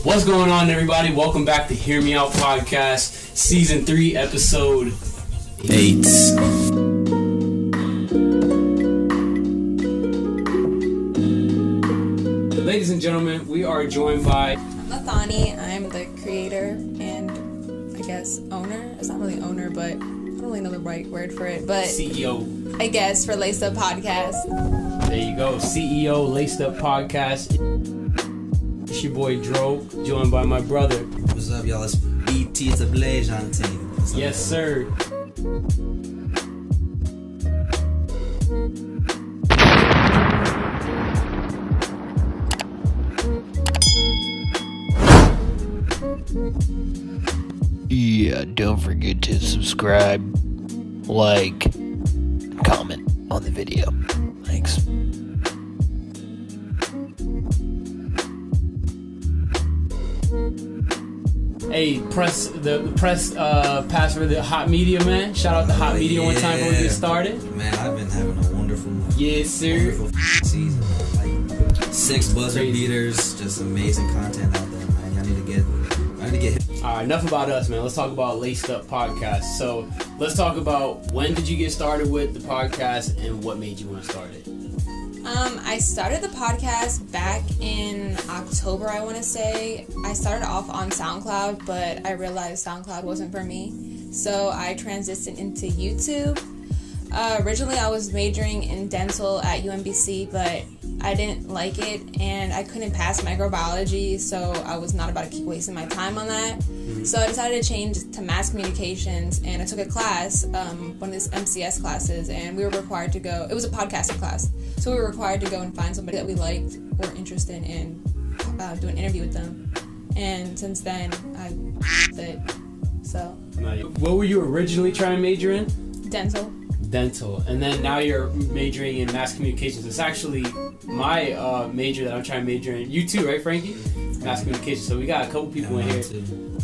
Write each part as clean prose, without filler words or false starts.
What's going on, everybody? Welcome back to Hear Me Out Podcast, Season 3, Episode 8. Ladies and gentlemen, we are joined by Lathani. I'm the creator and I guess owner. It's not really owner, but I don't really know the right word for it. But CEO, I guess, for LacedUp Podcast. There you go, CEO, LacedUp Podcast. It's your boy Dro, joined by my brother. What's up, y'all? It's BT. It's a Blaze on the team. Yes, sir. Yeah, don't forget to subscribe, like, comment on the video. Thanks. Hey, press pass for the Hot Media, man. Shout out to Hot Media one time before we get started. Man, I've been having a wonderful, yes, sir. Season. Like 6 buzzer beaters, just amazing content out there, man. I need to get hit. All right, enough about us, man. Let's talk about Laced Up Podcast. So let's talk about when did you get started with the podcast and what made you want to start it? I started the podcast back in October, I want to say. I started off on SoundCloud, but I realized SoundCloud wasn't for me. So I transitioned into YouTube. Originally, I was majoring in dental at UMBC, but I didn't like it, and I couldn't pass microbiology, so I was not about to keep wasting my time on that. So I decided to change to mass communications, and I took a class, one of these MCS classes, and we were required to go. It was a podcasting class, so we were required to go and find somebody that we liked or interested in, do an interview with them. And since then, I it. So. What were you originally trying to major in? Dental, and then now you're majoring in mass communications. It's actually my major that I'm trying to major in. You too, right, Frankie? Mass communications. So we got a couple people in here.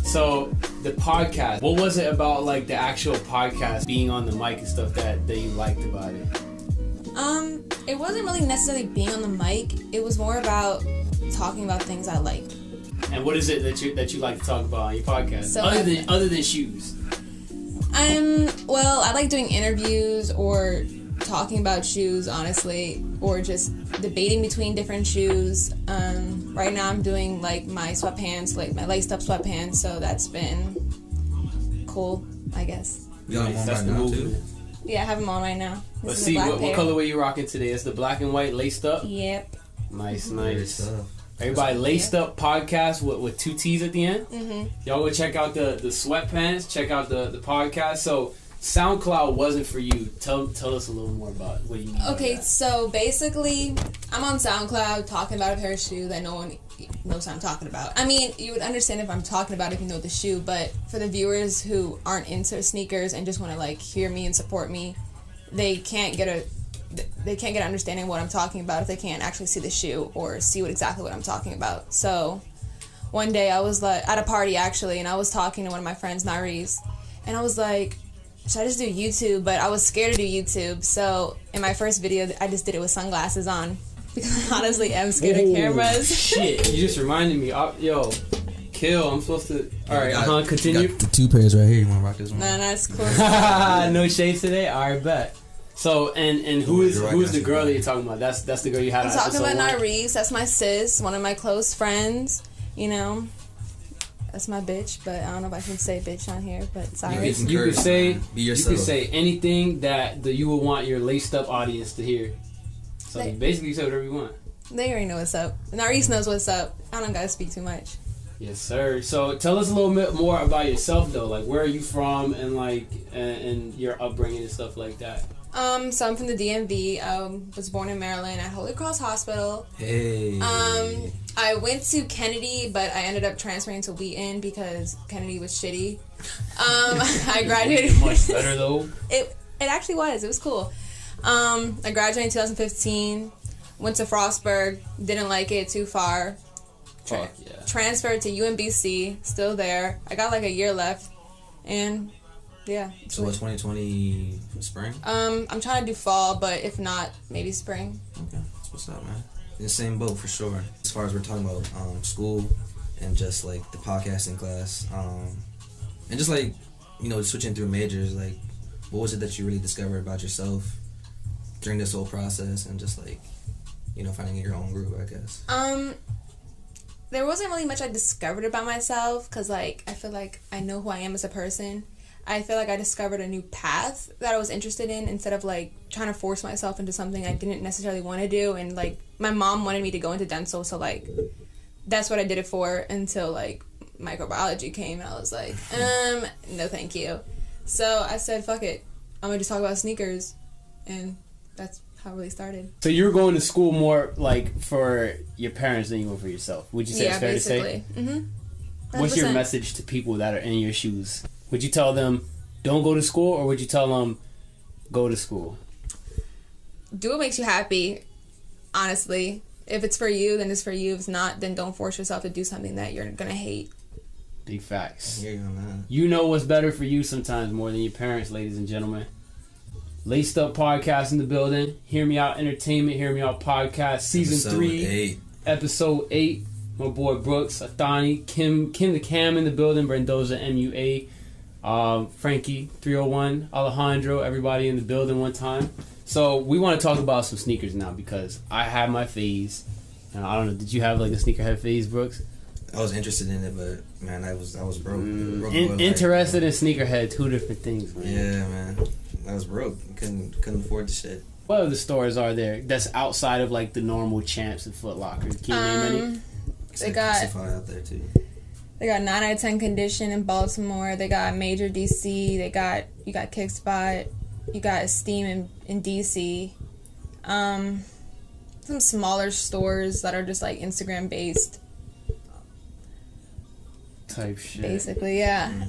So the podcast, what was it about, like, the actual podcast, being on the mic and stuff that you liked about it? It wasn't really necessarily being on the mic. It was more about talking about things I liked. And what is it that you like to talk about on your podcast, so other than shoes? Well, I like doing interviews or talking about shoes, honestly, or just debating between different shoes. Right now I'm doing, like, my sweatpants, like my laced up sweatpants, so that's been cool, I guess. You got them on right now, too? Yeah, I have them on right now. Let's see, what colorway you rocking today? It's the black and white laced up? Yep. Nice. Everybody, Laced Up Podcast with 2 T's at the end. Mm-hmm. Y'all go check out the sweatpants, check out the podcast. So SoundCloud wasn't for you. Tell us a little more about what you mean. Okay, so basically, I'm on SoundCloud talking about a pair of shoes that no one knows what I'm talking about. I mean, you would understand if I'm talking about it if you know the shoe, but for the viewers who aren't into sneakers and just want to, like, hear me and support me, they can't get an understanding of what I'm talking about if they can't actually see the shoe or see exactly what I'm talking about. So one day I was, like, at a party, actually, and I was talking to one of my friends, Nariz, and I was like, should I just do YouTube? But I was scared to do YouTube, so in my first video I just did it with sunglasses on because I honestly am scared of cameras. Shit, you just reminded me. Yo, kill, I'm supposed to... Alright, continue. You got the 2 pairs right here. You want to rock this one? Nah, that's cool. No shades today? Alright, bet. So, and who's the girl that you're talking about? That's the girl you had on episode 1? I'm talking about Nariz. That's my sis, one of my close friends. You know, that's my bitch. But I don't know if I can say bitch on here. But sorry. You could say, be yourself. You could say anything that you would want your laced up audience to hear. So basically, you say whatever you want. They already know what's up. Nariz knows what's up. I don't gotta speak too much. Yes, sir. So tell us a little bit more about yourself, though. Like, where are you from, and like, and your upbringing and stuff like that. So I'm from the DMV. Was born in Maryland at Holy Cross Hospital. Hey. I went to Kennedy, but I ended up transferring to Wheaton because Kennedy was shitty. I graduated. Much better though. It actually was. It was cool. I graduated in 2015. Went to Frostburg. Didn't like it. Too far. Transferred to UMBC. Still there. I got like a year left, and yeah. So what's 2020 spring? I'm trying to do fall, but if not, maybe spring. Okay, that's what's up, man. In the same boat for sure. As far as we're talking about school, and just like the podcasting class, and just like, you know, switching through majors, like what was it that you really discovered about yourself during this whole process, and just like, you know, finding your own groove, I guess? There wasn't really much I discovered about myself, because like I feel like I know who I am as a person. I feel like I discovered a new path that I was interested in, instead of like trying to force myself into something I didn't necessarily want to do. And like my mom wanted me to go into dental, so like that's what I did it for, until like microbiology came, and I was like, no thank you. So I said, fuck it, I'm gonna just talk about sneakers, and that's how it really started. So you were going to school more like for your parents than you were for yourself. Would you say it's fair basically. to say? What's your message to people that are in your shoes? Would you tell them don't go to school, or would you tell them go to school? Do what makes you happy, honestly. If it's for you, then it's for you. If it's not, then don't force yourself to do something that you're gonna hate. Big facts. I hear you on that. You know what's better for you sometimes more than your parents, ladies and gentlemen. LacedUp Podcast in the building. Hear Me Out Entertainment, Hear Me Out Podcast, Season 3, Episode 8. My boy Brooks, Athani, Kim the Cam in the building, Brendoza MUA, Frankie 301, Alejandro, everybody in the building one time. So we want to talk about some sneakers now, because I have my phase. I don't know, did you have like a sneakerhead phase, Brooks? I was interested in it, but man, I was broke. Interested in sneakerhead, two different things, man. Yeah, man, I was broke. Couldn't afford the shit. What other stores are there that's outside of like the normal Champs and Foot Locker? Can you name any? They got out there too. They got 9 out of 10 Condition in Baltimore. They got Major DC. You got Kickspot. You got Esteem in DC. Some smaller stores that are just like Instagram based type shit. Basically, yeah.